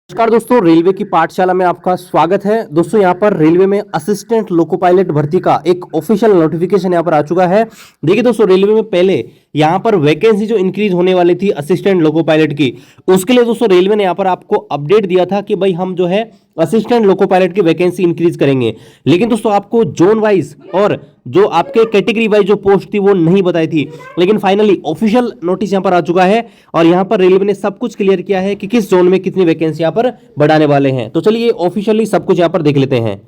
नमस्कार दोस्तों, रेलवे की पाठशाला में आपका स्वागत है। दोस्तों यहाँ पर रेलवे में असिस्टेंट लोको पायलट भर्ती का एक ऑफिशियल नोटिफिकेशन यहाँ पर आ चुका है। देखिए दोस्तों, रेलवे में पहले यहाँ पर वैकेंसी जो इंक्रीज होने वाली थी असिस्टेंट लोको पायलट की, उसके लिए दोस्तों रेलवे ने यहाँ पर आपको अपडेट दिया था कि भाई हम जो है असिस्टेंट लोको पायलट की वैकेंसी इंक्रीज करेंगे। लेकिन दोस्तों आपको जोन वाइज और जो आपके कैटेगरी वाइज जो पोस्ट थी वो नहीं बताई थी। लेकिन फाइनली ऑफिशियल नोटिस यहां पर आ चुका है और यहां पर रेलवे ने सब कुछ क्लियर किया है कि किस जोन में कितनी वैकेंसी यहां पर बढ़ाने वाले हैं। तो चलिए ऑफिशियली सब कुछ यहां पर देख लेते हैं।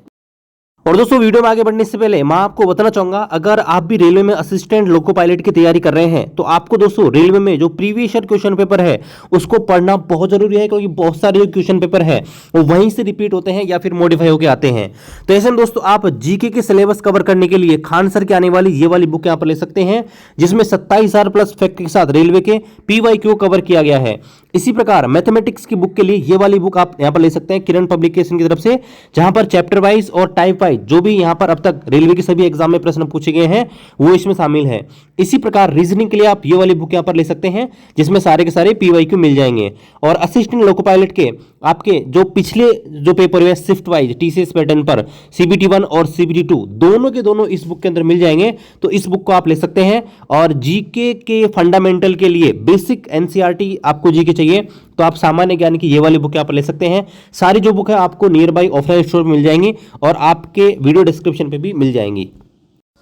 और दोस्तों वीडियो में आगे बढ़ने से पहले मैं आपको बताना चाहूंगा, अगर आप भी रेलवे में असिस्टेंट लोको पायलट की तैयारी कर रहे हैं तो आपको दोस्तों रेलवे में जो प्रीवियस ईयर क्वेश्चन पेपर है उसको पढ़ना बहुत जरूरी है, क्योंकि बहुत सारे जो क्वेश्चन पेपर है वो वहीं से रिपीट होते हैं या फिर मॉडिफाई होकर आते हैं। तो ऐसे में दोस्तों आप जीके के सिलेबस कवर करने के लिए खान सर की आने वाली ये वाली बुक यहाँ पर ले सकते हैं, जिसमें 27,000 प्लस फैक्ट के साथ रेलवे के PYQ कवर किया गया है। इसी प्रकार मैथमेटिक्स की बुक के लिए ये वाली बुक आप यहां पर ले सकते हैं किरण पब्लिकेशन की तरफ से, जहां पर चैप्टर वाइज और टाइप वाइज जो भी यहां पर अब तक रेलवे के सभी एग्जाम में प्रश्न पूछे गए हैं वो इसमें शामिल है। इसी प्रकार रीजनिंग के लिए आप ये वाली बुक यहां पर ले सकते हैं, जिसमें सारे के सारे PYQ मिल जाएंगे। और असिस्टेंट लोको पायलट के आपके जो पिछले जो पेपर हुए शिफ्ट वाइज TCS पैटर्न पर CBT1 और CBT2 दोनों के दोनों इस बुक के अंदर मिल जाएंगे, तो इस बुक को आप ले सकते हैं। और जीके के फंडामेंटल के लिए बेसिक NCERT आपको जीके चाहिए तो आप सामान्य ज्ञान की ये वाली बुक यहाँ पर ले सकते हैं। सारी जो बुक है आपको नियर बाई ऑफलाइन स्टोर में मिल जाएंगी और आपके वीडियो डिस्क्रिप्शन पे भी मिल जाएंगी।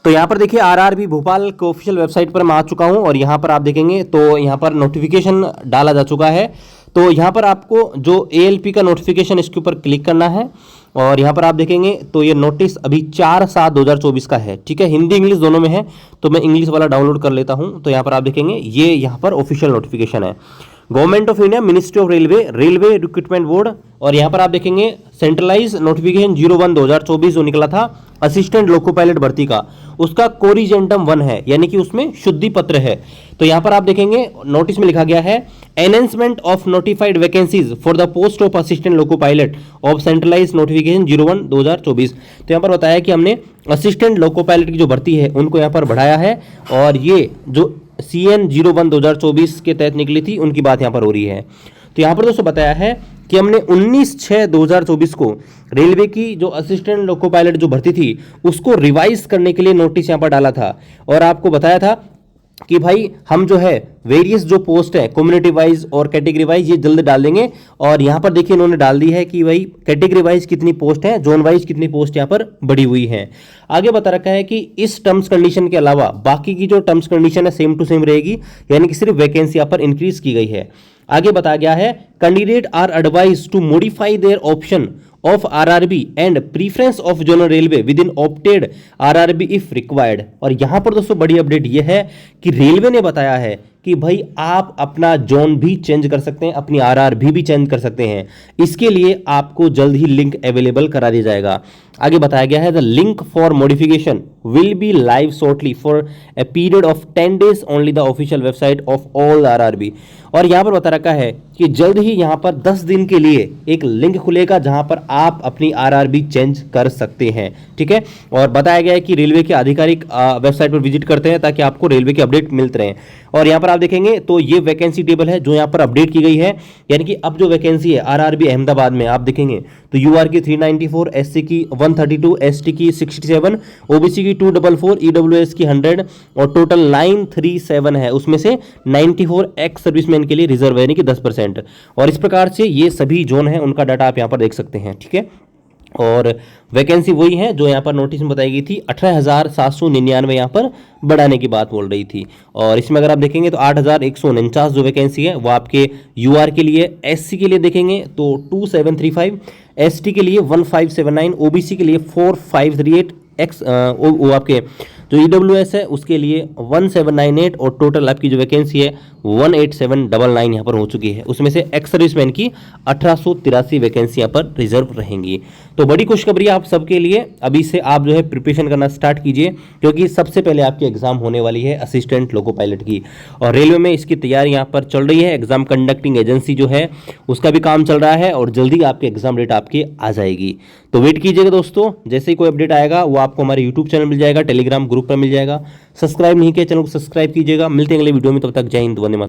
तो यहाँ पर देखिए RRB भोपाल के ऑफिशियल वेबसाइट पर मैं आ चुका हूँ और यहाँ पर आप देखेंगे तो यहाँ पर नोटिफिकेशन डाला जा चुका है। तो यहाँ पर आपको जो ALP का नोटिफिकेशन इसके ऊपर क्लिक करना है और यहाँ पर आप देखेंगे तो ये नोटिस अभी 4/7/2024 का है। ठीक है, हिंदी इंग्लिश दोनों में है, तो मैं इंग्लिश वाला डाउनलोड कर लेता हूँ। तो यहाँ पर आप देखेंगे ये यहाँ पर ऑफिशियल नोटिफिकेशन है, government of India, ministry of railway, railway recruitment board. और यहाँ पर आप देखेंगे सेंट्रलाइज नोटिफिकेशन 01/2024 जो निकला था असिस्टेंट लोको पायलट भर्ती का, उसका कोरिजेंटम 1 है, यानी कि उसमें शुद्धि पत्र है। तो यहाँ पर आप देखेंगे नोटिस में लिखा गया है enhancement of notified vacancies for the post of assistant loco pilot of centralize notification 01/2024। तो यहाँ पर बताया कि हमने असिस्टेंट लोको पायलट की जो भर्ती है उनको यहाँ पर बढ़ाया है और ये जो CN 01/2024 के तहत निकली थी उनकी बात यहाँ पर हो रही है। तो यहाँ पर दोस्तों बताया है कि हमने 19/6/2024 को रेलवे की जो असिस्टेंट लोको पायलट जो भर्ती थी उसको रिवाइज करने के लिए नोटिस यहाँ पर डाला था और आपको बताया था कि भाई हम जो है वेरियस जो पोस्ट है कम्युनिटी वाइज और कैटेगरी वाइज ये जल्द डाल देंगे। और यहाँ पर देखिए इन्होंने डाल दी है कि भाई कैटेगरी वाइज कितनी पोस्ट है, जोन वाइज कितनी पोस्ट यहाँ पर बढ़ी हुई है। आगे बता रखा है कि इस टर्म्स कंडीशन के अलावा बाकी की जो टर्म्स कंडीशन है सेम टू सेम रहेगी, यानी कि सिर्फ वैकेंसी यहाँ पर इंक्रीज की गई है। आगे बताया गया है candidate are advise to modify their option of RRB and preference of general railway within opted RRB if required। और यहां पर दोस्तों बड़ी अपडेट यह है कि रेलवे ने बताया है कि भाई आप अपना जोन भी चेंज कर सकते हैं, अपनी RRB भी चेंज कर सकते हैं। इसके लिए आपको जल्द ही लिंक अवेलेबल करा दिया जाएगा। आगे बताया गया है the link for modification will be live shortly for a period of 10 days only the official website of all RRB। और यहां पर बता रखा है कि जल्द ही यहां पर 10 दिन के लिए एक लिंक खुलेगा जहां पर आप अपनी RRB चेंज कर सकते हैं। ठीक है, और बताया गया है कि रेलवे के आधिकारिक वेबसाइट पर विजिट करते हैं ताकि आपको रेलवे के अपडेट मिलते रहें। और यहाँ पर आप देखेंगे तो ये वैकेंसी टेबल है जो यहाँ पर अपडेट की गई है, यानी कि अब जो वैकेंसी है RRB अहमदाबाद में आप देखेंगे तो UR की 394, SC की 132, ST की 67, OBC की 244, EWS की 100 और टोटल 937 है। उसमें से 94 एक्स सर्विसमैन के लिए रिजर्व है, यानी कि 10%। और इस प्रकार से ये सभी जोन है उनका डाटा आप यहाँ पर देख सकते हैं। ठीक है, और वैकेंसी वही है जो यहाँ पर नोटिस में बताई गई थी 18,799 यहाँ पर बढ़ाने की बात बोल रही थी। और इसमें अगर आप देखेंगे तो 8,149 जो वैकेंसी है वो आपके UR के लिए, SC के लिए देखेंगे तो 2735, ST के लिए 1579, OBC के लिए 4538, एक्स वो आपके जो EWS है उसके लिए 1798 और टोटल आपकी जो वैकेंसी है 18799 यहाँ पर हो चुकी है। उसमें से एक्स सर्विसमैन की 1883 वैकेंसी यहाँ पर रिजर्व रहेंगी। तो बड़ी खुशखबरी आप सबके लिए, अभी से आप जो है प्रिपरेशन करना स्टार्ट कीजिए, क्योंकि सबसे पहले आपकी एग्जाम होने वाली है असिस्टेंट लोको पायलट की और रेलवे में इसकी तैयारी यहाँ पर चल रही है। एग्जाम कंडक्टिंग एजेंसी जो है उसका भी काम चल रहा है और जल्दी आपकी एग्जाम डेट आपकी आ जाएगी। तो वेट कीजिएगा दोस्तों, जैसे ही कोई अपडेट आएगा वो आपको हमारे यूट्यूब चैनल मिल जाएगा, टेलीग्राम ग्रुप पर मिल जाएगा। सब्सक्राइब नहीं किया चैनल को सब्सक्राइब कीजिएगा। मिलते हैं अगले वीडियो में, तब तक जय हिंद, वंदे मातरम।